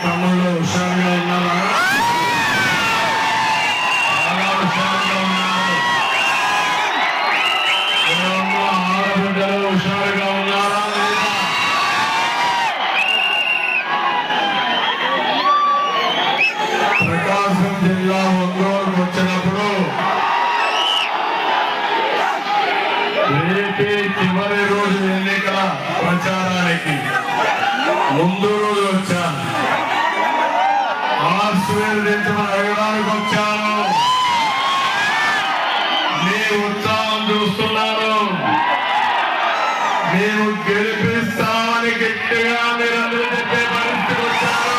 తమ్ముళ్ళు హుషారుగా ఉన్నారా? చాలా హుషారుగా ఉన్నారు. ఆడబిడ్డలు హుషారుగా ఉన్నారా? ప్రకాశం జిల్లా ఒంగోలుకు వచ్చినప్పుడు రేపే చివరి రోజు ఎన్నికల ప్రచారానికి ముందు రోజు వచ్చాను. ఆశీర్వదించమని అడగడానికి వచ్చాను. మీ ఉత్సాహం చూస్తున్నారు. మేము గెలిపిస్తామని గట్టిగా మీరందరూ చెప్పే పరిస్థితి వచ్చారు.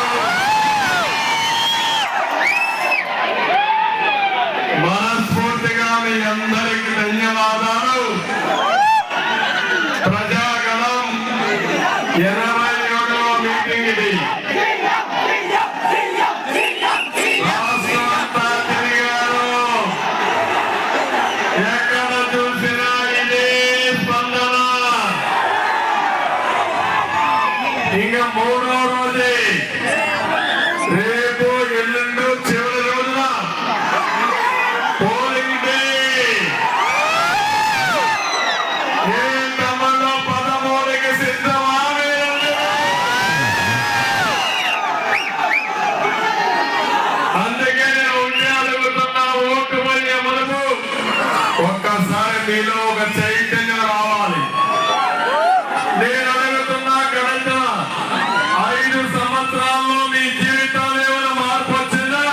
మనస్ఫూర్తిగా మీ అందరికీ ధన్యవాదాలు. ప్రజాగణం 87వ మీటింగ్ ఇది. రాష్ట్రమంతా తిరిగారు. ఎక్కడ చూసినా ఇదే స్పందన. ఇంకా 3వ రోజే రేపు ఎల్లుండు చివరి రోజున పోలింగ్ డే. ఏ తమలో 13కి సిద్ధమా? అందుకే నేను ఉండి అడుగుతున్నా, ఓటు మళ్ళీ మనము ఒక్కసారి మీలో ఒక చైతన్యం రావాలి. నేను అడుగుతున్నా, గడిచిన 5 సంవత్సరాల్లో మీ జీవితాలు ఏమైనా మార్పు వచ్చిందా?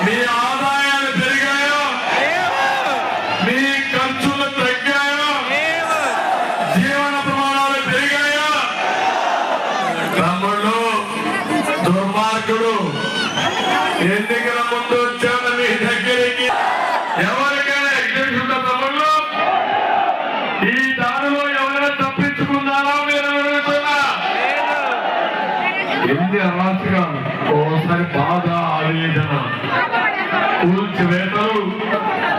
మీ ఆదాయాలు పెరిగాయో? మీ ఖర్చులు తగ్గాయో? జీవన ప్రమాణాలు పెరిగాయో? తమ్ముళ్ళు, దుర్మార్గుడు ఎన్నికల ముందు వచ్చాడు మీ దగ్గరికి. ఎవరికైనా ఎగ్జిక్యూషన్ తమ్ముళ్ళు, ఈ దారిలో ఎవరైనా తప్పించుకున్నారో మీరు అడుగుతున్నా. ఎన్ని అరాచకాలు, ఓసారి బాధ, ఆవేదన, కూల్చివేతలు,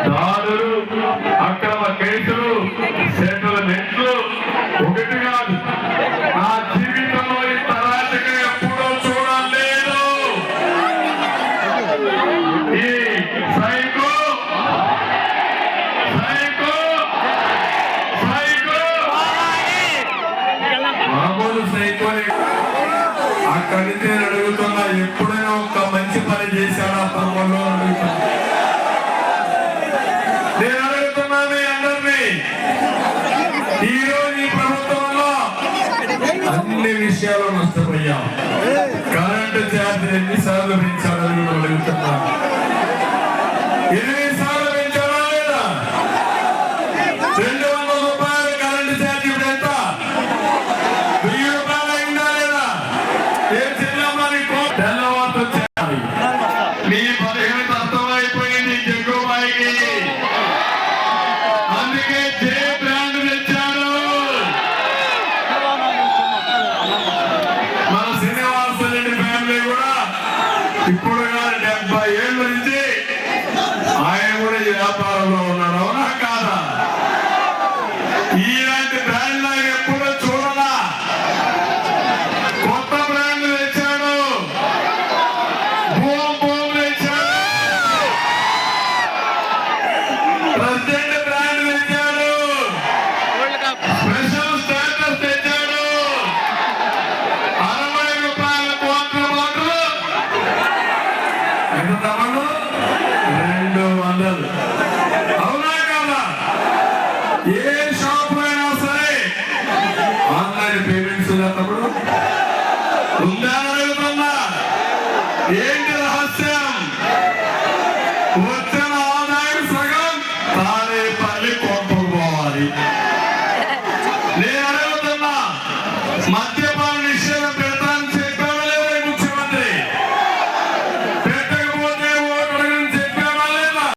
దాడులు, అక్రమ కేసులు, సెటిల్మెంట్లు ఒకటి కాదు. నా జీవితంలో ఇంత అరాచకం ఎప్పుడూ చూడలేదు. ఈ సైకో సైకో సైకో మామూలు సైకోని అక్కడి నుంచి నేను అడుగుతున్నా, ఎప్పుడైనా ఒక మంచి పని చేశాడా తమ్ముళ్ళు అడుగుతున్నా. నేను అడుగుతున్నా మీ అందరినీ, ఈరోజు ఈ ప్రభుత్వంలో అన్ని విషయాలు నష్టపోయాం. కరెంటు ఛార్జీలు ఎన్నిసార్లు పెంచాడని అడుగుతున్నా. 8 సార్లు పెంచాడా లేదా? 200 రూపాయలు కరెంటు ఛార్జీ ఇప్పుడు ఎంత? 1000 రూపాయలు అయిందా లేదా? ఏం చెల్లమ్మని తెల్లవారు చేయాలి. మీ 15 అర్థమైపోయింది జగ్గుబాయికి. అందుకే జే బ్రాండ్ తెచ్చారు. మన శ్రీనివాస రెడ్డి ఫ్యామిలీ కూడా ఇప్పుడు 70 ఏళ్ళ నుంచి ఆయన కూడా ఈ వ్యాపారంలో ఉన్నాడు. అవునా కాదా? ఇలాంటి బ్రాండ్ లాగా ఎప్పుడూ చూడలా. కొత్త బ్రాండ్ తెచ్చాడు. బూమ్ బూమ్ తెచ్చాడు. ప్రెసిడెంట్ బ్రాండ్ తెచ్చాడు. స్పెషల్ స్టేటస్ తెచ్చాడు. 60 రూపాయల క్వార్టర్ బాటిల్ ఎంత తమ్ముడు? 200. అవునా కదా? ఏ షాప్ అయినా సరే ఆన్లైన్ పేమెంట్స్ తమ్ముడు ఉందా? అడుగుతున్నా. ఏంటి